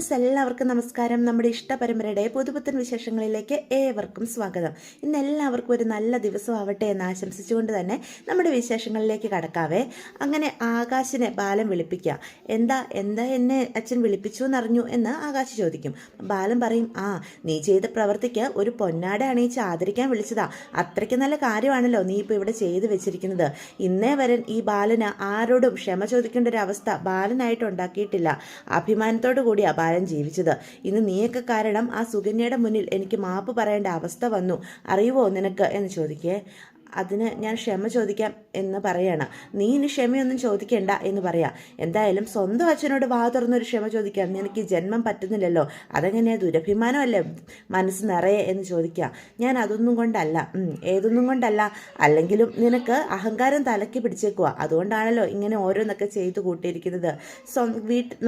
Friends, എല്ലാവർക്കും നമസ്കാരം. നമ്മുടെ ഇഷ്ടപരമ്പരയുടെ പുതുപുത്തൻ വിശേഷങ്ങളിലേക്ക് ഏവർക്കും സ്വാഗതം. ഇന്ന് എല്ലാവർക്കും ഒരു നല്ല ദിവസമാവട്ടെ എന്ന് ആശംസിച്ചുകൊണ്ട് തന്നെ നമ്മുടെ വിശേഷങ്ങളിലേക്ക് കടക്കാവേ. അങ്ങനെ ആകാശിനെ ബാലൻ വിളിപ്പിക്കുക. എന്താ എന്നെ അച്ഛൻ വിളിപ്പിച്ചു എന്നറിഞ്ഞു എന്ന് ആകാശ് ചോദിക്കും. ബാലൻ പറയും, നീ ചെയ്ത പ്രവൃത്തിക്ക് ഒരു പൊന്നാട അണിയിച്ച് ആദരിക്കാൻ വിളിച്ചതാ. അത്രയ്ക്ക് നല്ല കാര്യമാണല്ലോ നീ ഇപ്പോൾ ഇവിടെ ചെയ്തു വെച്ചിരിക്കുന്നത്. ഇന്നേ വരെ ഈ ബാലന് ആരോടും ക്ഷമ ചോദിക്കേണ്ട ഒരു അവസ്ഥ ബാലനായിട്ട് ഉണ്ടാക്കിയിട്ടില്ല. അഭിമാനത്തോടു കൂടി ബാലൻ ജീവിച്ചത്. ഇന്ന് നീയൊക്കെ കാരണം ആ സുകന്യയുടെ മുന്നിൽ എനിക്ക് മാപ്പ് പറയേണ്ട അവസ്ഥ വന്നു. അറിയുവോ നിനക്ക് എന്ന് ചോദിക്കേ. അതിന് ഞാൻ ക്ഷമ ചോദിക്കാം എന്ന് പറയണം. നീ ഇനി ക്ഷമയൊന്നും ചോദിക്കേണ്ട എന്ന് പറയാം. എന്തായാലും സ്വന്തം അച്ഛനോട് വാ തുറന്നൊരു ക്ഷമ ചോദിക്കാം നിനക്ക് ജന്മം പറ്റുന്നില്ലല്ലോ, അതെങ്ങനെയാ ദുരഭിമാനമല്ലേ മനസ്സ് നിറയെ എന്ന് ചോദിക്കാം. ഞാൻ അതൊന്നും കൊണ്ടല്ല, ഏതൊന്നും കൊണ്ടല്ല, അല്ലെങ്കിലും നിനക്ക് അഹങ്കാരം തലയ്ക്ക് പിടിച്ചേക്കുക. അതുകൊണ്ടാണല്ലോ ഇങ്ങനെ ഓരോന്നൊക്കെ ചെയ്തു കൂട്ടിയിരിക്കുന്നത്.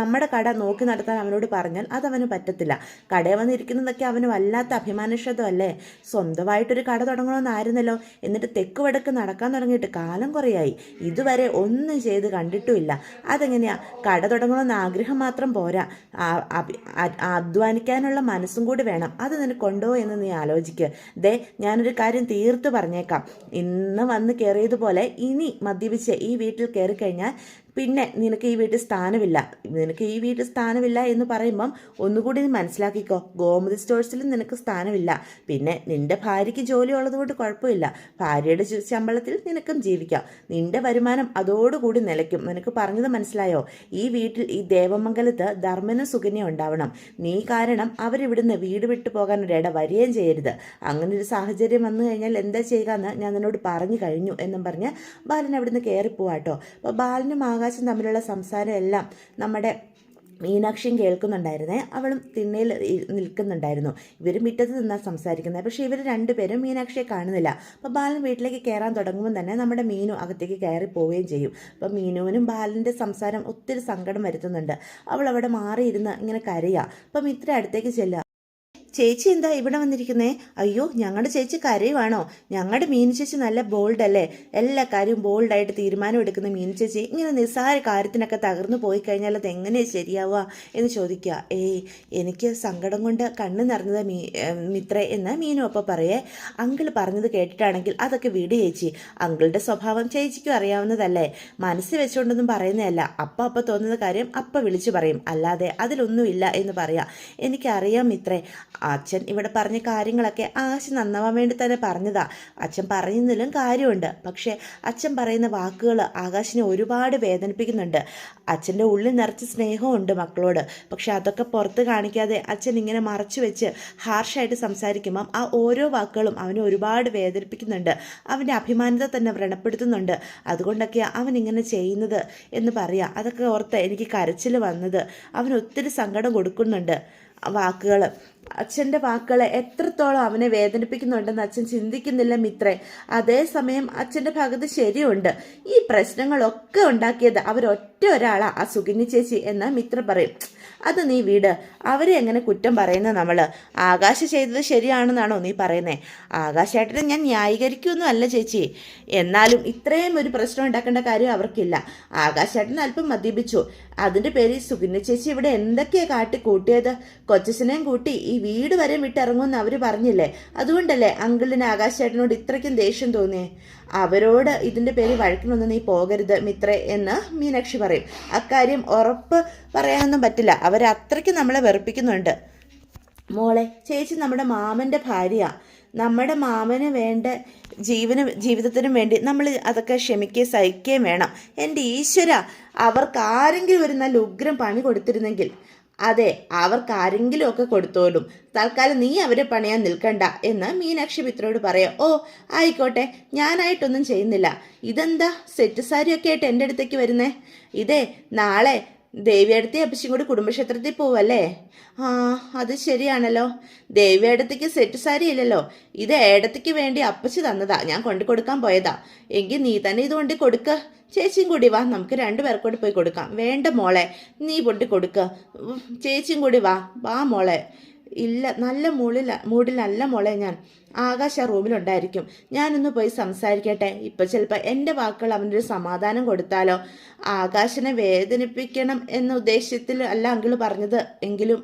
നമ്മുടെ കട നോക്കി നടത്താൻ അവനോട് പറഞ്ഞാൽ അതവന് പറ്റത്തില്ല. കടയിൽ വന്നിരിക്കുന്നതൊക്കെ അവന് വല്ലാത്ത അഭിമാനക്ഷതമല്ലേ. സ്വന്തമായിട്ടൊരു കട തുടങ്ങണമെന്നായിരുന്നല്ലോ. എന്നിട്ട് തെക്ക് വടക്ക് നടക്കാൻ തുടങ്ങിയിട്ട് കാലം കുറയായി. ഇതുവരെ ഒന്നും ചെയ്ത് കണ്ടിട്ടുമില്ല. അതെങ്ങനെയാ? കട തുടങ്ങണമെന്ന് ആഗ്രഹം മാത്രം പോരാ, അധ്വാനിക്കാനുള്ള മനസ്സും കൂടി വേണം. അത് നിനക്കുണ്ടോ എന്ന് നീ ആലോചിക്ക്. ഞാനൊരു കാര്യം തീർത്തു പറഞ്ഞേക്കാം. ഇന്ന് വന്ന് കയറിയതുപോലെ ഇനി മദ്യപിച്ച് ഈ വീട്ടിൽ കയറി കഴിഞ്ഞാൽ പിന്നെ നിനക്ക് ഈ വീട്ടിൽ സ്ഥാനമില്ല. എന്ന് പറയുമ്പം ഒന്നുകൂടി നീ മനസ്സിലാക്കിക്കോ. ഗോമതി സ്റ്റോഴ്സിലും നിനക്ക് സ്ഥാനമില്ല. പിന്നെ നിന്റെ ഭാര്യയ്ക്ക് ജോലി ഉള്ളതുകൊണ്ട് കുഴപ്പമില്ല. ഭാര്യയുടെ ശമ്പളത്തിൽ നിനക്കും ജീവിക്കാം. നിന്റെ വരുമാനം അതോടുകൂടി നിലയ്ക്കും. നിനക്ക് പറഞ്ഞത് മനസ്സിലായോ? ഈ വീട്ടിൽ, ഈ ദേവമംഗലത്ത് ധർമ്മനും സുകന്യ ഉണ്ടാവണം. നീ കാരണം അവരിവിടുന്ന് വീട് വിട്ടു പോകാൻ ഒരിട വരികയും ചെയ്യരുത്. അങ്ങനെ ഒരു സാഹചര്യം വന്നു കഴിഞ്ഞാൽ എന്താ ചെയ്യുക എന്ന് ഞാൻ നിന്നോട് പറഞ്ഞു കഴിഞ്ഞു എന്നും പറഞ്ഞ് ബാലൻ അവിടുന്ന് കയറിപ്പോവാട്ടോ. അപ്പോൾ ബാലനും ആകാശം തമ്മിലുള്ള സംസാരം എല്ലാം നമ്മുടെ മീനാക്ഷിയും കേൾക്കുന്നുണ്ടായിരുന്നേ. അവളും തിണ്ണയിൽ നിൽക്കുന്നുണ്ടായിരുന്നു. ഇവർ മുറ്റത്ത് നിന്നാണ് സംസാരിക്കുന്നത്. പക്ഷേ ഇവർ രണ്ടുപേരും മീനാക്ഷിയെ കാണുന്നില്ല. അപ്പോൾ ബാലൻ വീട്ടിലേക്ക് കയറാൻ തുടങ്ങുമ്പോൾ തന്നെ നമ്മുടെ മീനു അകത്തേക്ക് കയറി പോവുകയും ചെയ്യും. അപ്പോൾ മീനുവിനും ബാലൻ്റെ സംസാരം ഒത്തിരി സങ്കടം വരുത്തുന്നുണ്ട്. അവൾ അവിടെ മാറിയിരുന്ന് ഇങ്ങനെ കരയുക. അപ്പം ഇത്ര അടുത്തേക്ക് ചെല്ലുക. ചേച്ചി എന്താ ഇവിടെ വന്നിരിക്കുന്നേ? അയ്യോ, ഞങ്ങളുടെ ചേച്ചി കരയുവാണോ? ഞങ്ങളുടെ മീനു ചേച്ചി നല്ല ബോൾഡല്ലേ, എല്ലാ കാര്യവും ബോൾഡായിട്ട് തീരുമാനം എടുക്കുന്ന മീനു ചേച്ചി ഇങ്ങനെ നിസ്സാര കാര്യത്തിനൊക്കെ തകർന്നു പോയി കഴിഞ്ഞാൽ അത് എങ്ങനെയാണ് ശരിയാവുക എന്ന് ചോദിക്കുക. എനിക്ക് സങ്കടം കൊണ്ട് കണ്ണ് നിറഞ്ഞത് മിത്രേ എന്ന് മീനു അപ്പം പറയേ. അങ്കിൾ പറഞ്ഞത് കേട്ടിട്ടാണെങ്കിൽ അതൊക്കെ വിട് ചേച്ചി. അങ്കിളുടെ സ്വഭാവം ചേച്ചിക്കും അറിയാവുന്നതല്ലേ. മനസ്സിൽ വെച്ചുകൊണ്ടൊന്നും പറയുന്നതല്ല. അപ്പം തോന്നുന്ന കാര്യം അപ്പം വിളിച്ചു പറയും, അല്ലാതെ അതിലൊന്നുമില്ല എന്ന് പറയാം. എനിക്കറിയാം മിത്രേ, അച്ഛൻ ഇവിടെ പറഞ്ഞ കാര്യങ്ങളൊക്കെ ആശ നന്നാവാൻ വേണ്ടി തന്നെ പറഞ്ഞതാ. അച്ഛൻ പറയുന്നതിലും കാര്യമുണ്ട്. പക്ഷേ അച്ഛൻ പറയുന്ന വാക്കുകൾ ആകാശിനെ ഒരുപാട് വേദനിപ്പിക്കുന്നുണ്ട്. അച്ഛൻ്റെ ഉള്ളിൽ നിറച്ച് സ്നേഹമുണ്ട് മക്കളോട്. പക്ഷെ അതൊക്കെ പുറത്ത് കാണിക്കാതെ അച്ഛൻ ഇങ്ങനെ മറച്ചു വെച്ച് ഹാർഷായിട്ട് സംസാരിക്കുമ്പം ആ ഓരോ വാക്കുകളും അവനെ ഒരുപാട് വേദനിപ്പിക്കുന്നുണ്ട്. അവൻ്റെ അഭിമാനത്തെ തന്നെ വ്രണപ്പെടുത്തുന്നുണ്ട്. അതുകൊണ്ടൊക്കെയാണ് അവൻ ഇങ്ങനെ ചെയ്യുന്നത് എന്ന് പറയാം. അതൊക്കെ ഓർത്ത് എനിക്ക് കരച്ചിൽ വന്നത്. അവന് ഒത്തിരി സങ്കടം കൊടുക്കുന്നുണ്ട് വാക്കുകൾ. അച്ഛൻ്റെ വാക്കുകൾ എത്രത്തോളം അവനെ വേദനിപ്പിക്കുന്നുണ്ടെന്ന് അച്ഛൻ ചിന്തിക്കുന്നില്ല മിത്രേ. അതേസമയം അച്ഛൻ്റെ ഭാഗത്ത് ശരിയുണ്ട്. ഈ പ്രശ്നങ്ങളൊക്കെ ഉണ്ടാക്കിയത് ഒരാളാ, ആ സുകന്യ ചേച്ചി എന്ന് മിത്ര പറയും. അത് നീ വീട്, അവരെ എങ്ങനെ കുറ്റം പറയുന്നത്? നമ്മൾ ആകാശ് ചെയ്തത് ശരിയാണെന്നാണോ നീ പറയുന്നത്? ആകാശേട്ടനെ ഞാൻ ന്യായീകരിക്കുമൊന്നും അല്ല ചേച്ചി. എന്നാലും ഇത്രയും ഒരു പ്രശ്നം ഉണ്ടാക്കേണ്ട കാര്യം അവർക്കില്ല. ആകാശേട്ടൻ അല്പം മദ്യപിച്ചു, അതിൻ്റെ പേരിൽ സുകന്യ ചേച്ചി ഇവിടെ എന്തൊക്കെയാണ് കാട്ടി കൂട്ടിയത്? കൊച്ചച്ഛനെയും കൂട്ടി ഈ വീട് വരെ വിട്ടിറങ്ങുമെന്ന് അവർ പറഞ്ഞില്ലേ? അതുകൊണ്ടല്ലേ അങ്കിളിന് ആകാശേട്ടനോട് ഇത്രയ്ക്കും ദേഷ്യം തോന്നിയേ? അവരോട് ഇതിൻ്റെ പേര് വഴക്കിനൊന്നും നീ പോകരുത് മിത്രേ എന്ന് മീനാക്ഷി പറയും. അക്കാര്യം ഉറപ്പ് പറയാനൊന്നും പറ്റില്ല. അവരത്രയ്ക്ക് നമ്മളെ വെറുപ്പിക്കുന്നുണ്ട്. മോളെ, ചേച്ചി നമ്മുടെ മാമൻ്റെ ഭാര്യയാണ്. നമ്മുടെ മാമന് വേണ്ട ജീവിതത്തിനും വേണ്ടി നമ്മൾ അതൊക്കെ ക്ഷമിക്കുകയും സഹിക്കുകയും വേണം. എൻ്റെ ഈശ്വര, അവർക്കാരെങ്കിലും ഒരു നല്ല ഉഗ്രം പണി കൊടുത്തിരുന്നെങ്കിൽ. അതെ, അവർക്കാരെങ്കിലും ഒക്കെ കൊടുത്തോളും. തൽക്കാലം നീ അവരെ പണിയാൻ നിൽക്കണ്ട എന്ന് മീനാക്ഷി മിത്രയോട് പറയാം. ആയിക്കോട്ടെ, ഞാനായിട്ടൊന്നും ചെയ്യുന്നില്ല. ഇതെന്താ സെറ്റ് സാരിയൊക്കെ ആയിട്ട് എൻ്റെ അടുത്തേക്ക് വരുന്നേ? നാളെ ദേവിയടുത്തി അപ്പച്ചും കൂടി കുടുംബക്ഷേത്രത്തിൽ പോവല്ലേ? അത് ശരിയാണല്ലോ. ദേവിയടുത്തേക്ക് സെറ്റ് സാരി ഇല്ലല്ലോ. ഇത് ഏടത്തേക്ക് വേണ്ടി അപ്പച്ചി തന്നതാ, ഞാൻ കൊണ്ടു കൊടുക്കാൻ പോയതാ. എങ്കിൽ നീ തന്നെ ഇത് കൊണ്ട് കൊടുക്ക. ചേച്ചിയും കൂടി വാ, നമുക്ക് രണ്ടുപേർക്കൂടി പോയി കൊടുക്കാം. വേണ്ട മോളെ, നീ പൊട്ടി കൊടുക്ക. ചേച്ചിയും കൂടി വാ മോളെ. ഇല്ല, നല്ല മൂഡിലല്ല മോളെ ഞാൻ. ആകാശ് ആ റൂമിലുണ്ടായിരിക്കും. ഞാനൊന്ന് പോയി സംസാരിക്കട്ടെ. ഇപ്പം ചിലപ്പോൾ എൻ്റെ വാക്കുകൾ അവനൊരു സമാധാനം കൊടുത്താലോ. ആകാശിനെ വേദനിപ്പിക്കണം എന്ന ഉദ്ദേശ്യത്തിൽ അല്ല അങ്കിള് പറഞ്ഞത്. എങ്കിലും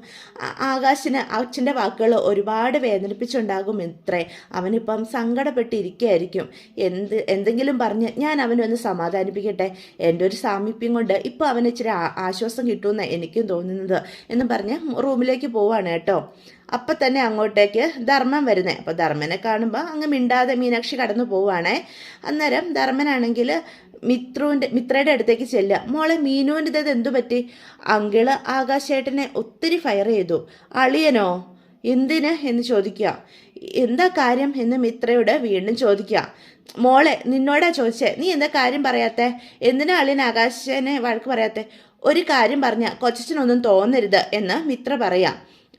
ആകാശിന് അച്ഛൻ്റെ വാക്കുകൾ ഒരുപാട് വേദനിപ്പിച്ചുണ്ടാകും ഇത്രേ. അവനിപ്പം സങ്കടപ്പെട്ടിരിക്കുകയായിരിക്കും. എന്തെങ്കിലും പറഞ്ഞ് ഞാൻ അവനൊന്ന് സമാധാനിപ്പിക്കട്ടെ. എൻ്റെ ഒരു സാമീപ്യം കൊണ്ട് ഇപ്പോൾ അവന് ഇച്ചിരി ആശ്വാസം കിട്ടുമെന്ന് എനിക്കും തോന്നുന്നത് എന്ന് പറഞ്ഞ് റൂമിലേക്ക് പോവാണ് കേട്ടോ. അപ്പം തന്നെ അങ്ങോട്ടേക്ക് ധർമ്മൻ വരുന്നേ. അപ്പോൾ ധർമ്മനെ അങ്ങ് മിണ്ടാതെ മീനാക്ഷി കടന്നു പോവുകയാണേ. അന്നേരം ധർമ്മനാണെങ്കിൽ മിത്രയുടെ അടുത്തേക്ക് ചെല്ലുക. മോളെ മീനുവിൻ്റെ ഇത് എന്തു പറ്റി? അങ്കിള് ആകാശേട്ടനെ ഒത്തിരി ഫയർ ചെയ്തു. അളിയനോ? എന്തിന് എന്ന് ചോദിക്കുക. എന്താ കാര്യം എന്ന് മിത്രയോട് വീണ്ടും ചോദിക്കുക. മോളെ നിന്നോടാ ചോദിച്ചേ, നീ എന്താ കാര്യം പറയാത്തെ? എന്തിനാ അളിയൻ ആകാശനെ വഴക്ക് പറയാത്തെ? ഒരു കാര്യം പറഞ്ഞ കൊച്ചച്ഛനൊന്നും തോന്നരുത് എന്ന് മിത്ര പറയാം.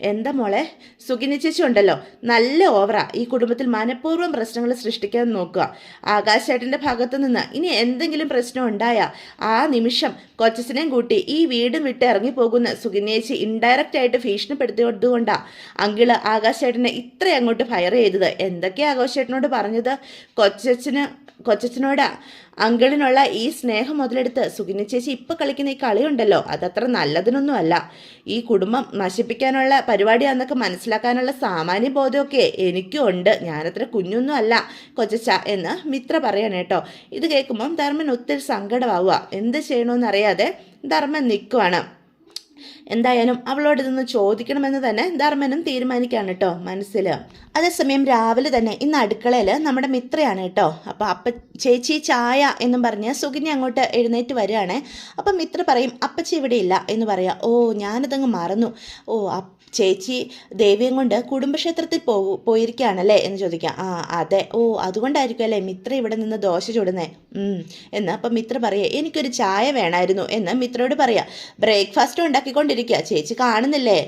എന്താ മോളെ? സുഗിനി ചേച്ചി ഉണ്ടല്ലോ, നല്ല ഓവറാ. ഈ കുടുംബത്തിൽ മനഃപൂർവ്വം പ്രശ്നങ്ങൾ സൃഷ്ടിക്കാൻ നോക്കുക. ആകാശേട്ടൻ്റെ ഭാഗത്തു നിന്ന് ഇനി എന്തെങ്കിലും പ്രശ്നം ഉണ്ടായാൽ ആ നിമിഷം കൊച്ചച്ഛനെയും കൂട്ടി ഈ വീടും വിട്ട് ഇറങ്ങിപ്പോകുന്ന സുഗിനി ചേച്ചി ഇൻഡയറക്റ്റ് ആയിട്ട് ഭീഷണിപ്പെടുത്തിയതുകൊണ്ടാണ് അങ്കിള് ആകാശേട്ടനെ ഇത്ര അങ്ങോട്ട് ഫയർ ചെയ്തത്. എന്തൊക്കെയാണ് ആകാശേട്ടനോട് പറഞ്ഞത്? കൊച്ചച്ഛനോടാ അങ്കിളിനുള്ള ഈ സ്നേഹം മുതലെടുത്ത് സുഗിനി ചേച്ചി ഇപ്പം കളിക്കുന്ന ഈ കളിയുണ്ടല്ലോ, അതത്ര നല്ലതിനൊന്നും അല്ല. ഈ കുടുംബം നശിപ്പിക്കാനുള്ള പരിപാടിയാണെന്നൊക്കെ മനസ്സിലാക്കാനുള്ള സാമാന്യ ബോധമൊക്കെ എനിക്കും ഉണ്ട്. ഞാനത്ര കുഞ്ഞൊന്നും അല്ല കൊച്ചച്ച എന്ന് മിത്ര പറയണം കേട്ടോ. ഇത് കേൾക്കുമ്പം ധർമ്മൻ ഒത്തിരി സങ്കടമാവുക. എന്ത് ചെയ്യണമെന്നറിയാതെ ധർമ്മൻ നിൽക്കുവാണ്. എന്തായാലും അവളോട് ഇതൊന്ന് ചോദിക്കണമെന്ന് തന്നെ ധർമ്മനും തീരുമാനിക്കുകയാണ് കേട്ടോ മനസ്സിൽ. അതേസമയം രാവിലെ തന്നെ ഇന്ന് അടുക്കളയിൽ നമ്മുടെ മിത്രയാണ് കേട്ടോ. അപ്പോൾ ചേച്ചി ചായ എന്നും പറഞ്ഞ് സുഗിനി അങ്ങോട്ട് എഴുന്നേറ്റ് വരികയാണ്. അപ്പം മിത്ര പറയും അപ്പച്ചി ഇവിടെ ഇല്ല എന്ന് പറയാം. ഓ ഞാനിതങ്ങ് മറന്നു. ഓ ചേച്ചി ദേവിയും കൊണ്ട് കുടുംബക്ഷേത്രത്തിൽ പോയിരിക്കുകയാണല്ലേ എന്ന് ചോദിക്കാം. ആ അതെ. ഓ അതുകൊണ്ടായിരിക്കും അല്ലേ മിത്ര ഇവിടെ നിന്ന് ദോശ ചുടുന്നേ എന്ന്. അപ്പം മിത്ര പറയുക എനിക്കൊരു ചായ വേണമായിരുന്നു എന്ന് മിത്രയോട് പറയാം. ബ്രേക്ക്ഫാസ്റ്റ് ഉണ്ടാക്കിക്കൊണ്ടിരിക്കുക, ചേച്ചി കാണുന്നില്ലേ?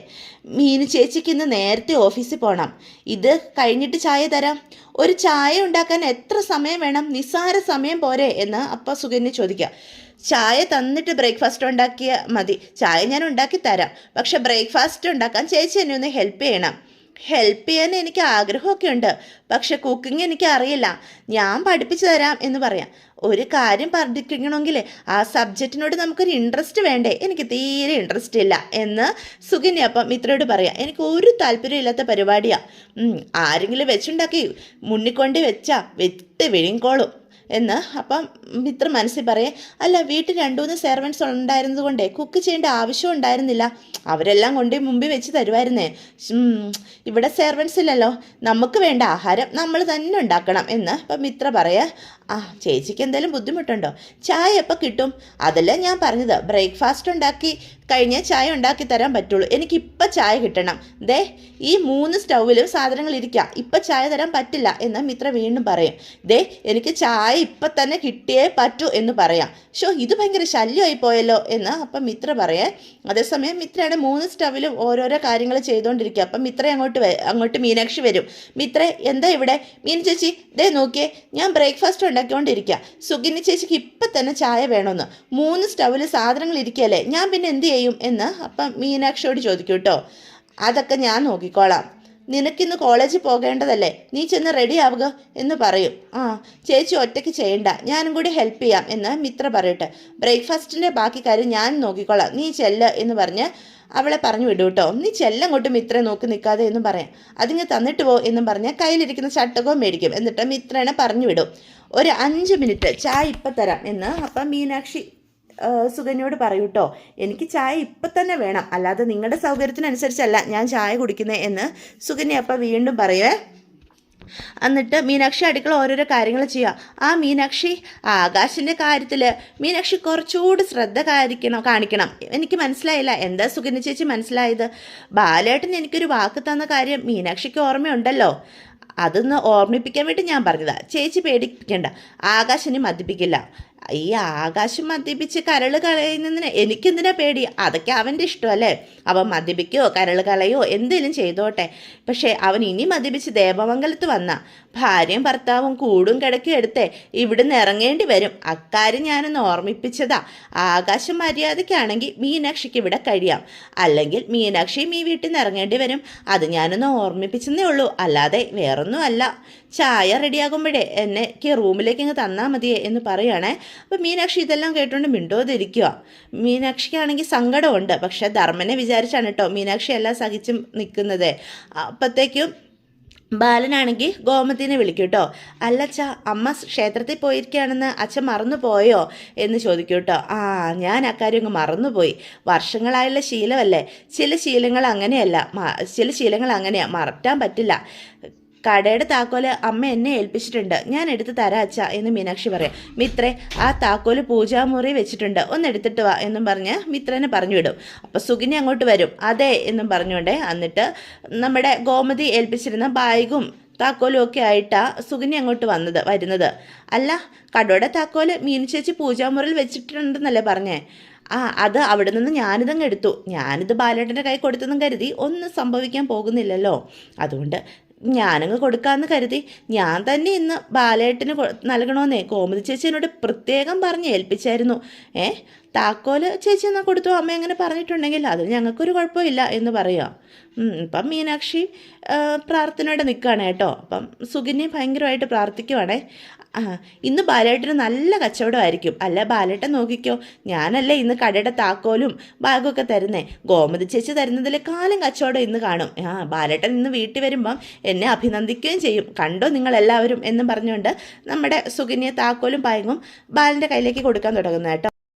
മീനു ചേച്ചിക്ക് ഇന്ന് നേരത്തെ ഓഫീസിൽ പോകണം. ഇത് കഴിഞ്ഞിട്ട് ചായ തരാം. ഒരു ചായ ഉണ്ടാക്കാൻ എത്ര സമയം വേണം? നിസ്സാര സമയം പോരെ എന്ന് അപ്പം സുഗന്യ ചോദിക്കുക. ചായ തന്നിട്ട് ബ്രേക്ക്ഫാസ്റ്റ് ഉണ്ടാക്കിയാൽ മതി. ചായ ഞാൻ ഉണ്ടാക്കി തരാം, പക്ഷെ ബ്രേക്ക്ഫാസ്റ്റ് ഉണ്ടാക്കാൻ ചേച്ചി എന്നെ ഒന്ന് ഹെൽപ്പ് ചെയ്യണം. ഹെൽപ്പ് ചെയ്യാൻ എനിക്ക് ആഗ്രഹമൊക്കെ ഉണ്ട്, പക്ഷെ കുക്കിംഗ് എനിക്ക് അറിയില്ല. ഞാൻ പഠിപ്പിച്ചു തരാം എന്ന് പറയാം. ഒരു കാര്യം പഠിപ്പിക്കണമെങ്കിൽ ആ സബ്ജക്റ്റിനോട് നമുക്കൊരു ഇൻട്രസ്റ്റ് വേണ്ടേ? എനിക്ക് തീരെ ഇൻട്രസ്റ്റ് ഇല്ല എന്ന് സുഗന്യ അപ്പം മിത്രയോട് പറയാം. എനിക്ക് ഒരു താല്പര്യമില്ലാത്ത പരിപാടിയാണ്. ആരെങ്കിലും വെച്ചുണ്ടാക്കി മുന്നിക്കൊണ്ട് വെച്ചാ വെട്ട് വിഴുങ്കോളും എന്ന് അപ്പം മിത്ര മനസ്സിൽ പറയേ. അല്ല വീട്ടിൽ 2-3 സെർവൻസ് ഉണ്ടായിരുന്നത് കൊണ്ടേ കുക്ക് ചെയ്യേണ്ട ആവശ്യം ഉണ്ടായിരുന്നില്ല. അവരെല്ലാം കൊണ്ടേ മുമ്പിൽ വെച്ച് തരുമായിരുന്നേ. ഇവിടെ സെർവൻസ് ഇല്ലല്ലോ, നമുക്ക് വേണ്ട ആഹാരം നമ്മൾ തന്നെ ഉണ്ടാക്കണം എന്ന് അപ്പം മിത്ര പറയാ. ചേച്ചിക്ക് എന്തെങ്കിലും ബുദ്ധിമുട്ടുണ്ടോ? ചായ എപ്പോൾ കിട്ടും? അതല്ല ഞാൻ പറഞ്ഞത്, ബ്രേക്ക്ഫാസ്റ്റ് ഉണ്ടാക്കി കഴിഞ്ഞ് ചായ ഉണ്ടാക്കി തരാൻ പറ്റുള്ളൂ. എനിക്കിപ്പം ചായ കിട്ടണം. ദേ ഈ 3 സ്റ്റൗവിലും സാധനങ്ങൾ ഇരിക്കുക, ഇപ്പം ചായ തരാൻ പറ്റില്ല എന്ന് മിത്ര വീണ്ടും പറയും. ദേ എനിക്ക് ചായ ഇപ്പം തന്നെ കിട്ടിയേ പറ്റൂ എന്ന് പറയാം. ഇത് ഭയങ്കര ശല്യമായി പോയല്ലോ എന്ന് അപ്പം മിത്ര പറയേ. അതേസമയം മിത്രയുടെ 3 സ്റ്റൗവിലും ഓരോരോ കാര്യങ്ങൾ ചെയ്തുകൊണ്ടിരിക്കുക. അപ്പം മിത്ര അങ്ങോട്ട് മീനാക്ഷി വരും. മിത്ര എന്താ ഇവിടെ? മീനു ചേച്ചി ദേ നോക്കിയേ, ഞാൻ ബ്രേക്ക്ഫാസ്റ്റ് ഉണ്ടാക്കിക്കൊണ്ടിരിക്കുക. സുഗിനി ചേച്ചിക്ക് ഇപ്പം തന്നെ ചായ വേണമെന്ന്. 3 സ്റ്റൗവിൽ സാധനങ്ങൾ ഇരിക്കുകയല്ലേ, ഞാൻ പിന്നെ എന്ത് ചെയ്യും എന്ന് അപ്പം മീനാക്ഷിയോട് ചോദിക്കും കേട്ടോ. അതൊക്കെ ഞാൻ നോക്കിക്കോളാം, നിനക്കിന്ന് കോളേജിൽ പോകേണ്ടതല്ലേ, നീ ചെന്ന് റെഡി ആവുക എന്ന് പറയും. ചേച്ചി ഒറ്റയ്ക്ക് ചെയ്യണ്ട, ഞാനും കൂടി ഹെൽപ്പ് ചെയ്യാം എന്ന് മിത്ര പറയട്ടെ. ബ്രേക്ക്ഫാസ്റ്റിൻ്റെ ബാക്കി കാര്യം ഞാൻ നോക്കിക്കോളാം, നീ ചെല്ല് എന്ന് പറഞ്ഞ് അവളെ പറഞ്ഞു വിടും കേട്ടോ. നീ ചെല്ലങ്ങോട്ട് മിത്ര നോക്കി നിൽക്കാതെ എന്ന് പറയാം. അതിങ്ങ് തന്നിട്ട് പോ എന്നും പറഞ്ഞ് കയ്യിലിരിക്കുന്ന ചട്ടകവും മേടിക്കും. എന്നിട്ട് മിത്രനെ പറഞ്ഞു വിടും. ഒരു 5 മിനിറ്റ് ചായ ഇപ്പം തരാം എന്ന് അപ്പം മീനാക്ഷി സുഗന്യോട് പറയൂ കേട്ടോ. എനിക്ക് ചായ ഇപ്പം തന്നെ വേണം, അല്ലാതെ നിങ്ങളുടെ സൗകര്യത്തിനനുസരിച്ചല്ല ഞാൻ ചായ കുടിക്കുന്നത് എന്ന് സുഗന്യ അപ്പം വീണ്ടും പറയുവേ. എന്നിട്ട് മീനാക്ഷി അടുക്കള ഓരോരോ കാര്യങ്ങൾ ചെയ്യുക. മീനാക്ഷി ആകാശിൻ്റെ കാര്യത്തിൽ മീനാക്ഷി കുറച്ചുകൂടി ശ്രദ്ധ കാണിക്കണം. എനിക്ക് മനസ്സിലായില്ല, എന്താ സുഗന്യ ചേച്ചി മനസ്സിലായത്? ബാലേട്ടൻ എനിക്കൊരു വാക്ക് തന്ന കാര്യം മീനാക്ഷിക്ക് ഓർമ്മയുണ്ടല്ലോ, അതൊന്ന് ഓർമ്മിപ്പിക്കാൻ വേണ്ടി ഞാൻ പറഞ്ഞതാ. ചേച്ചി പേടിപ്പിക്കേണ്ട, ആകാശിനെ മദ്യപ്പിക്കില്ല. ഈ ആകാശം മദ്യപിച്ച് കരൾ കളയുന്നതിന് എനിക്കെന്തിനാ പേടി? അതൊക്കെ അവൻ്റെ ഇഷ്ടമല്ലേ? അവൻ മദ്യപിക്കുകയോ കരൾ കളയോ എന്തെങ്കിലും ചെയ്തോട്ടെ. പക്ഷേ അവൻ ഇനി മദ്യപിച്ച് ദേവമംഗലത്ത് വന്ന ഭാര്യയും ഭർത്താവും കൂടും കിടക്കും എടുത്തേ ഇവിടുന്ന് ഇറങ്ങേണ്ടി വരും. അക്കാര്യം ഞാനൊന്ന് ഓർമ്മിപ്പിച്ചതാ. ആകാശം മര്യാദയ്ക്കാണെങ്കിൽ മീനാക്ഷിക്ക് ഇവിടെ കഴിയാം, അല്ലെങ്കിൽ മീനാക്ഷിയും ഈ വീട്ടിൽ നിന്ന് ഇറങ്ങേണ്ടി വരും. അത് ഞാനൊന്ന് ഓർമ്മിപ്പിച്ചെന്നേ ഉള്ളൂ, അല്ലാതെ വേറൊന്നും അല്ല. ചായ റെഡിയാകുമ്പോഴേ എന്നെക്ക് റൂമിലേക്ക് ഇങ്ങ് തന്നാൽ മതിയേ എന്ന് പറയുകയാണേ. അപ്പോൾ മീനാക്ഷി ഇതെല്ലാം കേട്ടുകൊണ്ട് മിണ്ടോതിരിക്കുക. മീനാക്ഷിക്കാണെങ്കിൽ സങ്കടമുണ്ട്, പക്ഷേ ധർമ്മനെ വിചാരിച്ചാണ് കേട്ടോ മീനാക്ഷി എല്ലാം സഹിച്ചും നിൽക്കുന്നത്. അപ്പോഴത്തേക്കും ബാലനാണെങ്കിൽ ഗോമതിനെ വിളിക്കും കേട്ടോ. അല്ല അച്ഛ, അമ്മ ക്ഷേത്രത്തിൽ പോയിരിക്കുകയാണെന്ന് അച്ഛൻ മറന്നു പോയോ എന്ന് ചോദിക്കും കേട്ടോ. ഞാൻ അക്കാര്യം അങ്ങ് മറന്നുപോയി. വർഷങ്ങളായുള്ള ശീലമല്ലേ. ചില ശീലങ്ങൾ അങ്ങനെയാണ്, മാറ്റാൻ പറ്റില്ല. കടയുടെ താക്കോല് അമ്മ എന്നെ ഏൽപ്പിച്ചിട്ടുണ്ട്, ഞാൻ എടുത്ത് തരാം അച്ഛ എന്ന് മീനാക്ഷി പറയാം. മിത്രേ, ആ താക്കോല് പൂജാമുറി വെച്ചിട്ടുണ്ട്, ഒന്ന് എടുത്തിട്ട് വാ എന്നും പറഞ്ഞ് മിത്രനെ പറഞ്ഞു വിടും. അപ്പോൾ സുഗിനി അങ്ങോട്ട് വരും. അതെ എന്നും പറഞ്ഞുകൊണ്ടേ എന്നിട്ട് നമ്മുടെ ഗോമതി ഏൽപ്പിച്ചിരുന്ന ബാഗും താക്കോലും ഒക്കെ ആയിട്ടാണ് സുഗിനി അങ്ങോട്ട് വരുന്നത്. അല്ല, കടയുടെ താക്കോല് മീനു ചേച്ചി പൂജാമുറിയിൽ വെച്ചിട്ടുണ്ടെന്നല്ലേ പറഞ്ഞേ? അത് അവിടെ നിന്ന് ഞാനിതങ്ങ് എടുത്തു. ഞാനിത് ബാലേട്ടൻ്റെ കൈ കൊടുത്തെന്നും കരുതി ഒന്നും സംഭവിക്കാൻ പോകുന്നില്ലല്ലോ, അതുകൊണ്ട് ഞാനങ്ങ് കൊടുക്കാമെന്ന് കരുതി. ഞാൻ തന്നെ ഇന്ന് ബാലേട്ടന് നൽകണമെന്നേ ഗോമതി ചേച്ചി എന്നോട് പ്രത്യേകം പറഞ്ഞ് ഏൽപ്പിച്ചായിരുന്നു. താക്കോല് ചേച്ചി എന്നാൽ കൊടുത്തു, അമ്മ അങ്ങനെ പറഞ്ഞിട്ടുണ്ടെങ്കിൽ അതിന് ഞങ്ങൾക്കൊരു കുഴപ്പമില്ല എന്ന് പറയുക. ഇപ്പം മീനാക്ഷി പ്രാർത്ഥനയോടെ നിൽക്കുകയാണ് കേട്ടോ. അപ്പം സുഗിനി ഭയങ്കരമായിട്ട് പ്രാർത്ഥിക്കുവാണേ. ഇന്ന് ബാലേട്ടന് നല്ല കച്ചവടമായിരിക്കും. അല്ല ബാലേട്ടൻ നോക്കിക്കോ, ഞാനല്ലേ ഇന്ന് കടയുടെ താക്കോലും ബാഗൊക്കെ തരുന്നേ. ഗോമതി ചേച്ചി തരുന്നതിലേക്കാളും കച്ചവടം ഇന്ന് കാണും. ബാലേട്ടൻ ഇന്ന് വീട്ടിൽ വരുമ്പം എന്നെ അഭിനന്ദിക്കുകയും ചെയ്യും, കണ്ടോ നിങ്ങളെല്ലാവരും എന്നും പറഞ്ഞുകൊണ്ട് നമ്മുടെ സുഗിനിയെ താക്കോലും ബാഗും ബാലൻ്റെ കയ്യിലേക്ക് കൊടുക്കാൻ തുടങ്ങുന്നത് കേട്ടോ.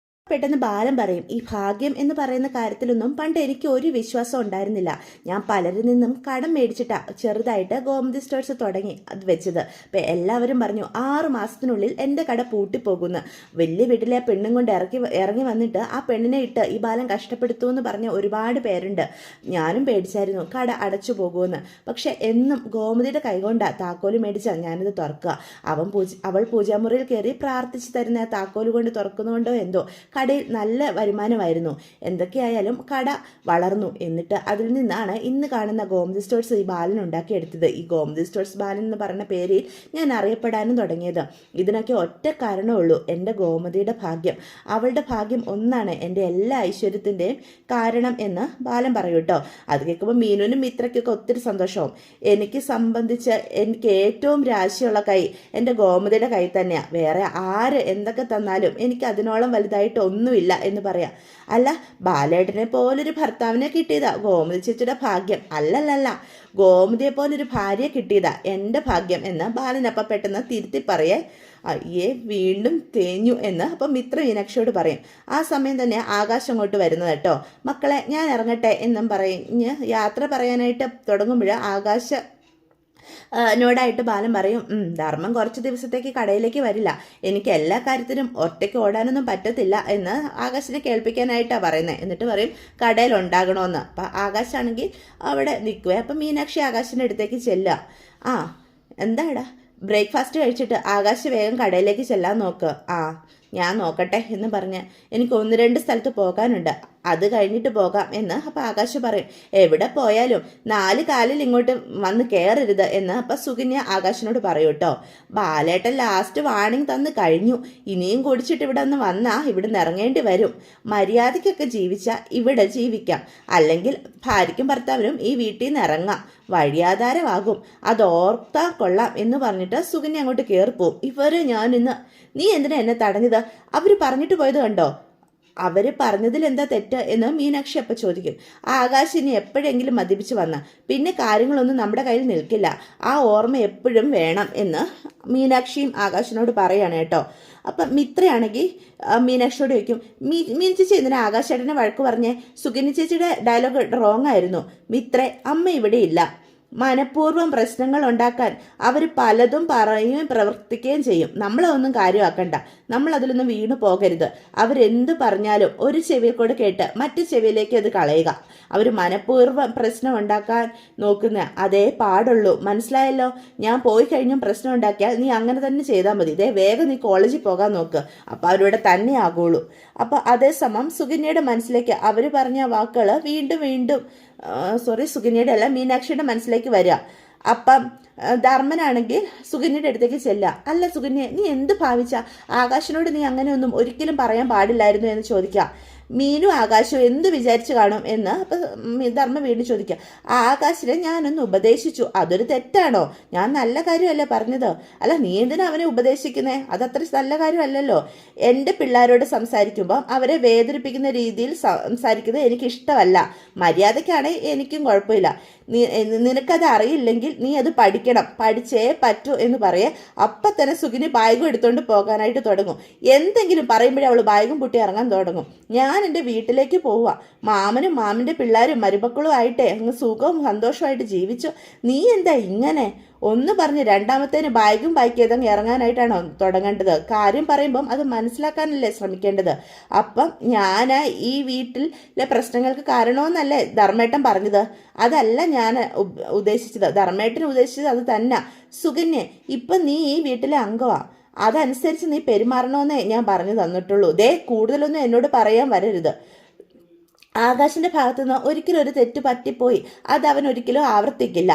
പെട്ടെന്ന് ബാലൻ പറയും, ഈ ഭാഗ്യം എന്ന് പറയുന്ന കാര്യത്തിലൊന്നും പണ്ട് എനിക്ക് ഒരു വിശ്വാസം ഉണ്ടായിരുന്നില്ല. ഞാൻ പലരിൽ നിന്നും കടം മേടിച്ചിട്ടാ ചെറുതായിട്ട് ഗോമതി സ്റ്റോഴ്സ് തുടങ്ങി അത് വെച്ചത്. അപ്പം എല്ലാവരും പറഞ്ഞു 6 മാസത്തിനുള്ളിൽ എൻ്റെ കട പൂട്ടിപ്പോകുന്നു. വലിയ വീട്ടിലെ പെണ്ണും കൊണ്ട് ഇറങ്ങി വന്നിട്ട് ആ പെണ്ണിനെ ഇട്ട് ഈ ബാലൻ കഷ്ടപ്പെടുത്തുമെന്ന് പറഞ്ഞ ഒരുപാട് പേരുണ്ട്. ഞാനും പേടിച്ചായിരുന്നു കട അടച്ചു പോകുമെന്ന്. പക്ഷെ എന്നും ഗോമതിയുടെ കൈകൊണ്ടാ താക്കോല് മേടിച്ചാൽ ഞാനിത് തുറക്കുക. അവൾ പൂജാമുറിയിൽ കയറി പ്രാർത്ഥിച്ചു തരുന്ന താക്കോല് കൊണ്ട് തുറക്കുന്നതുകൊണ്ടോ എന്തോ കടയിൽ നല്ല വരുമാനമായിരുന്നു. എന്തൊക്കെയായാലും കട വളർന്നു. എന്നിട്ട് അതിൽ നിന്നാണ് ഇന്ന് കാണുന്ന ഗോമതി സ്റ്റോഴ്സ് ഈ ബാലൻ ഉണ്ടാക്കിയെടുത്തത്. ഈ ഗോമതി സ്റ്റോഴ്സ് ബാലൻ എന്ന് പറയുന്ന പേരിൽ ഞാൻ അറിയപ്പെടാനും തുടങ്ങിയത്. ഇതിനൊക്കെ ഒറ്റ കാരണമുള്ളൂ, എൻ്റെ ഗോമതിയുടെ ഭാഗ്യം. അവളുടെ ഭാഗ്യം ഒന്നാണ് എൻ്റെ എല്ലാ ഐശ്വര്യത്തിൻ്റെയും കാരണം എന്ന് ബാലൻ പറയൂ കേട്ടോ. അത് കേൾക്കുമ്പോൾ മീനുവിനും മിത്രയ്ക്കൊക്കെ ഒത്തിരി സന്തോഷവും. എനിക്ക് സംബന്ധിച്ച് എനിക്ക് ഏറ്റവും രാശിയുള്ള കൈ എൻ്റെ ഗോമതിയുടെ കൈ തന്നെയാണ്. വേറെ ആര് എന്തൊക്കെ തന്നാലും എനിക്ക് അതിനോളം വലുതായിട്ട് ഒന്നുമില്ല എന്ന് പറയാം. അല്ല, ബാലേട്ടനെ പോലൊരു ഭർത്താവിനെ കിട്ടിയതാ ഗോമതി ചേച്ചിയുടെ ഭാഗ്യം. അല്ലല്ല, ഗോമതിയെ പോലൊരു ഭാര്യയെ കിട്ടിയതാ എൻ്റെ ഭാഗ്യം എന്ന് ബാലനപ്പം പെട്ടെന്ന് തിരുത്തി പറയേ. വീണ്ടും തേഞ്ഞു എന്ന് അപ്പം മിത്ര മീനാക്ഷിയോട് പറയും. ആ സമയം തന്നെ ആകാശം അങ്ങോട്ട് വരുന്നത് കേട്ടോ. മക്കളെ ഞാൻ ഇറങ്ങട്ടെ എന്നും പറഞ്ഞ് യാത്ര പറയാനായിട്ട് തുടങ്ങുമ്പോൾ നോടായിട്ട് ബാലൻ പറയും, ധർമ്മം കുറച്ച് ദിവസത്തേക്ക് കടയിലേക്ക് വരില്ല, എനിക്ക് എല്ലാ കാര്യത്തിനും ഒറ്റയ്ക്ക് ഓടാനൊന്നും പറ്റത്തില്ല എന്ന് ആകാശിനെ കേൾപ്പിക്കാനായിട്ടാണ് പറയുന്നത്. എന്നിട്ട് പറയും കടയിൽ ഉണ്ടാകണമെന്ന്. അപ്പം ആകാശാണെങ്കിൽ അവിടെ നിൽക്കുക. അപ്പം മീനാക്ഷി ആകാശിൻ്റെ അടുത്തേക്ക് ചെല്ലുക. എന്താടാ, ബ്രേക്ക്ഫാസ്റ്റ് കഴിച്ചിട്ട് ആകാശ് വേഗം കടയിലേക്ക് ചെല്ലാൻ നോക്ക്. ഞാൻ നോക്കട്ടെ എന്ന് പറഞ്ഞ് എനിക്ക് 1-2 സ്ഥലത്ത് പോകാനുണ്ട്, അത് കഴിഞ്ഞിട്ട് പോകാം എന്ന് അപ്പം ആകാശ് പറയും. എവിടെ പോയാലും 4 കാലിൽ ഇങ്ങോട്ട് വന്ന് കയറരുത് എന്ന് അപ്പം സുകന്യ ആകാശിനോട് പറയൂ കേട്ടോ. ബാലേട്ടൻ ലാസ്റ്റ് വാണിംഗ് തന്ന് കഴിഞ്ഞു, ഇനിയും കുടിച്ചിട്ട് ഇവിടെ ഒന്ന് വന്നാൽ ഇവിടെ നിന്ന് ഇറങ്ങേണ്ടി വരും. മര്യാദയ്ക്കൊക്കെ ജീവിച്ചാൽ ഇവിടെ ജീവിക്കാം, അല്ലെങ്കിൽ ഭാര്യയ്ക്കും ഭർത്താവിനും ഈ വീട്ടിൽ നിന്ന് ഇറങ്ങാം, വഴിയാധാരമാകും, അതോർത്താ കൊള്ളാം എന്ന് പറഞ്ഞിട്ട് സുകന്യ അങ്ങോട്ട് കയറിപ്പോവും. ഞാനിന്ന് നീ എന്തിനാ എന്നെ തടഞ്ഞത്? അവർ പറഞ്ഞിട്ട് പോയത് കണ്ടോ? അവർ പറഞ്ഞതിൽ എന്താ തെറ്റ് എന്ന് മീനാക്ഷി അപ്പം ചോദിക്കും. ആകാശ് ഇനി എപ്പോഴെങ്കിലും മദ്യപിച്ച് വന്ന പിന്നെ കാര്യങ്ങളൊന്നും നമ്മുടെ കയ്യിൽ നിൽക്കില്ല, ആ ഓർമ്മ എപ്പോഴും വേണം എന്ന് മീനാക്ഷിയും ആകാശിനോട് പറയാണ് കേട്ടോ. അപ്പം മിത്രയാണെങ്കിൽ മീനാക്ഷിയോട് ചോദിക്കും, മീന ചേച്ചി എന്തിനാ ആകാശേട്ടനെ വഴക്ക് പറഞ്ഞേ? സുകന്യ ചേച്ചിയുടെ ഡയലോഗ് റോങ് ആയിരുന്നു. മിത്രേ, അമ്മ ഇവിടെ ഇല്ല, മനഃപൂർവ്വം പ്രശ്നങ്ങൾ ഉണ്ടാക്കാൻ അവർ പലതും പറയുകയും പ്രവർത്തിക്കുകയും ചെയ്യും. നമ്മളതൊന്നും കാര്യമാക്കണ്ട, നമ്മൾ അതിലൊന്നും വീണു പോകരുത്. അവരെന്ത് പറഞ്ഞാലും ഒരു ചെവിയിൽ കൂടെ കേട്ട് മറ്റു ചെവിയിലേക്ക് അത് കളയുക. അവർ മനഃപൂർവ്വം പ്രശ്നം ഉണ്ടാക്കാൻ നോക്കുന്ന അതേ പാടുള്ളൂ. മനസ്സിലായല്ലോ? ഞാൻ പോയി കഴിഞ്ഞും പ്രശ്നം ഉണ്ടാക്കിയാൽ നീ അങ്ങനെ തന്നെ ചെയ്താൽ മതി. വേഗം നീ കോളേജിൽ പോകാൻ നോക്ക്, അപ്പം അവരിവിടെ തന്നെ ആകുള്ളൂ. അപ്പം അതേസമയം സുകന്യയുടെ മനസ്സിലേക്ക് അവർ പറഞ്ഞ വാക്കുകൾ വീണ്ടും വീണ്ടും സുകന്യയുടെ അല്ല, മീനാക്ഷിയുടെ മനസ്സിലേക്ക് വരിക. അപ്പം ധർമ്മനാണെങ്കിൽ സുകന്യയുടെ അടുത്തേക്ക് ചെല്ലുക. അല്ല സുകന്യ, നീ എന്ത് ഭാവിച്ച? ആകാശിനോട് നീ അങ്ങനെയൊന്നും ഒരിക്കലും പറയാൻ പാടില്ലായിരുന്നു എന്ന് ചോദിക്കുക. മീനും ആകാശവും എന്ത് വിചാരിച്ചു കാണും എന്ന് അപ്പം ധർമ്മ വീണ്ടും ചോദിക്കുക. ആകാശിനെ ഞാനൊന്ന് ഉപദേശിച്ചു, അതൊരു തെറ്റാണോ? ഞാൻ നല്ല കാര്യമല്ലേ പറഞ്ഞത്? അല്ല, നീ എന്തിനാ അവനെ ഉപദേശിക്കുന്നേ? അതത്ര നല്ല കാര്യമല്ലല്ലോ. എൻ്റെ പിള്ളേരോട് സംസാരിക്കുമ്പോൾ അവരെ വേദനിപ്പിക്കുന്ന രീതിയിൽ സംസാരിക്കുന്നത് എനിക്കിഷ്ടമല്ല. മര്യാദയ്ക്കാണെങ്കിൽ എനിക്കും കുഴപ്പമില്ല. നിനക്കത് അറിയില്ലെങ്കിൽ നീ അത് പഠിക്കണം, പഠിച്ചേ പറ്റൂ എന്ന് പറയേ. അപ്പം തന്നെ സുഖിനി ബാഗും എടുത്തുകൊണ്ട് പോകാനായിട്ട് തുടങ്ങും. എന്തെങ്കിലും പറയുമ്പോഴേ അവൾ ബാഗും പൊട്ടി ഇറങ്ങാൻ തുടങ്ങും. ഞാൻ എൻ്റെ വീട്ടിലേക്ക് പോവുക, മാമനും മാമിൻ്റെ പിള്ളേരും മരുമക്കളും ആയിട്ടേ അങ്ങ് സുഖവും സന്തോഷമായിട്ട് ജീവിച്ചു. നീ എന്താ ഇങ്ങനെ? ഒന്ന് പറഞ്ഞ് രണ്ടാമത്തേന് ബാഗും പാക്ക് ചെയ്തങ്ങ് ഇറങ്ങാനായിട്ടാണോ തുടങ്ങേണ്ടത്? കാര്യം പറയുമ്പം അത് മനസ്സിലാക്കാനല്ലേ ശ്രമിക്കേണ്ടത്. അപ്പം ഞാൻ ഈ വീട്ടിലെ പ്രശ്നങ്ങൾക്ക് കാരണമെന്നല്ലേ ധർമ്മേട്ടൻ പറഞ്ഞത്? അതല്ല ഞാൻ ഉദ്ദേശിച്ചത്. ധർമ്മേട്ടൻ ഉദ്ദേശിച്ചത് അത് തന്നെ. സുകന്യ, ഇപ്പം നീ ഈ വീട്ടിലെ അംഗമാണ്, അതനുസരിച്ച് നീ പെരുമാറണമെന്നേ ഞാൻ പറഞ്ഞു തന്നിട്ടുള്ളൂ. കൂടുതലൊന്നും എന്നോട് പറയാൻ വരരുത്. ആകാശിൻ്റെ ഭാഗത്തുനിന്ന് ഒരിക്കലും ഒരു തെറ്റ് പറ്റിപ്പോയി, അത് അവൻ ഒരിക്കലും ആവർത്തിക്കില്ല.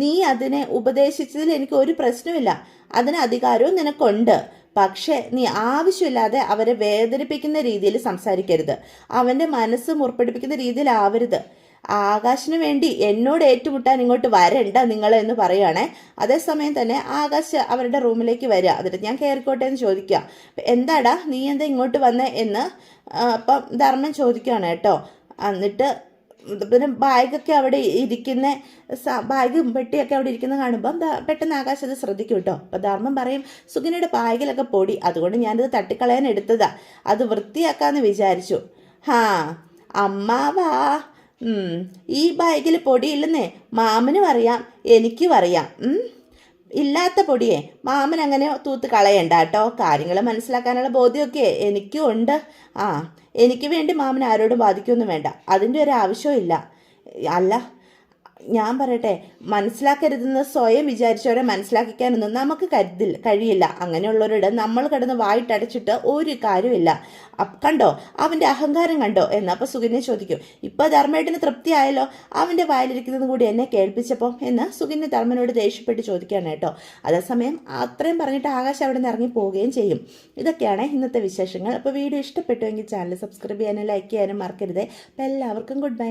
നീ അതിനെ ഉപദേശിച്ചതിൽ എനിക്ക് ഒരു പ്രശ്നമില്ല, അതിന് അധികാരവും നിനക്കുണ്ട്. പക്ഷേ നീ ആവശ്യമില്ലാതെ അവരെ വേദനിപ്പിക്കുന്ന രീതിയിൽ സംസാരിക്കരുത്, അവൻ്റെ മനസ്സ് മുറിപ്പിടിപ്പിക്കുന്ന രീതിയിലാവരുത്. ആകാശിന് വേണ്ടി എന്നോട് ഏറ്റുമുട്ടാൻ ഇങ്ങോട്ട് വരണ്ട നിങ്ങൾ എന്ന് പറയുകയാണേ. അതേസമയം തന്നെ ആകാശ് അവരുടെ റൂമിലേക്ക് വരിക. എന്നിട്ട് ഞാൻ കയറിക്കോട്ടെ എന്ന് ചോദിക്കുക. എന്താടാ നീ എന്താ ഇങ്ങോട്ട് വന്നേ എന്ന് അപ്പം ധർമ്മൻ ചോദിക്കുകയാണ് കേട്ടോ. എന്നിട്ട് പിന്നെ ബാഗൊക്കെ അവിടെ ഇരിക്കുന്ന ബാഗും പെട്ടിയൊക്കെ അവിടെ ഇരിക്കുന്ന കാണുമ്പം പെട്ടെന്ന് ആകാശം അത് ശ്രദ്ധിക്കും കേട്ടോ. അപ്പം ധർമ്മം പറയും, സുഗിനിയുടെ ബാഗിലൊക്കെ പൊടി, അതുകൊണ്ട് ഞാനിത് തട്ടിക്കളയാൻ എടുത്തതാ, അത് വൃത്തിയാക്കാമെന്ന് വിചാരിച്ചു. അമ്മാവാ, ഈ ബാഗിൽ പൊടിയില്ലെന്നേ മാമനും അറിയാം എനിക്കും അറിയാം. ഇല്ലാത്ത പൊടിയെ മാമൻ അങ്ങനെ തൂത്ത് കളയണ്ട കേട്ടോ. കാര്യങ്ങൾ മനസ്സിലാക്കാനുള്ള ബോധ്യമൊക്കെ എനിക്കും ഉണ്ട്. എനിക്ക് വേണ്ടി മാമൻ ആരോടും ബാധിക്കൊന്നും വേണ്ട, അതിൻ്റെ ഒരു ആവശ്യവും ഇല്ല. അല്ല, ഞാൻ പറയട്ടെ, മനസ്സിലാക്കരുതെന്ന് സ്വയം വിചാരിച്ചവരെ മനസ്സിലാക്കിക്കാനൊന്നും നമുക്ക് കഴിയില്ല. അങ്ങനെയുള്ളവരോട് നമ്മൾ കിടന്ന് വായിട്ടടച്ചിട്ട് ഒരു കാര്യമില്ല. കണ്ടോ അവൻ്റെ അഹങ്കാരം കണ്ടോ എന്ന്. അപ്പോൾ സുകന്യ ചോദിക്കും, ഇപ്പോൾ ധർമ്മേട്ടന് തൃപ്തിയായല്ലോ, അവൻ്റെ വായിലിരിക്കുന്നതും കൂടി എന്നെ കേൾപ്പിച്ചപ്പോൾ എന്ന് സുകന്യ ധർമ്മനോട് ദേഷ്യപ്പെട്ട് ചോദിക്കുകയാണ് കേട്ടോ. അതേസമയം അത്രയും പറഞ്ഞിട്ട് ആകാശം അവിടെ നിന്ന് ഇറങ്ങി പോവുകയും ചെയ്യും. ഇതൊക്കെയാണ് ഇന്നത്തെ വിശേഷങ്ങൾ. അപ്പോൾ വീഡിയോ ഇഷ്ടപ്പെട്ടുവെങ്കിൽ ചാനൽ സബ്സ്ക്രൈബ് ചെയ്യാനും ലൈക്ക് ചെയ്യാനും മറക്കരുത്. അപ്പോൾ എല്ലാവർക്കും ഗുഡ് ബൈ.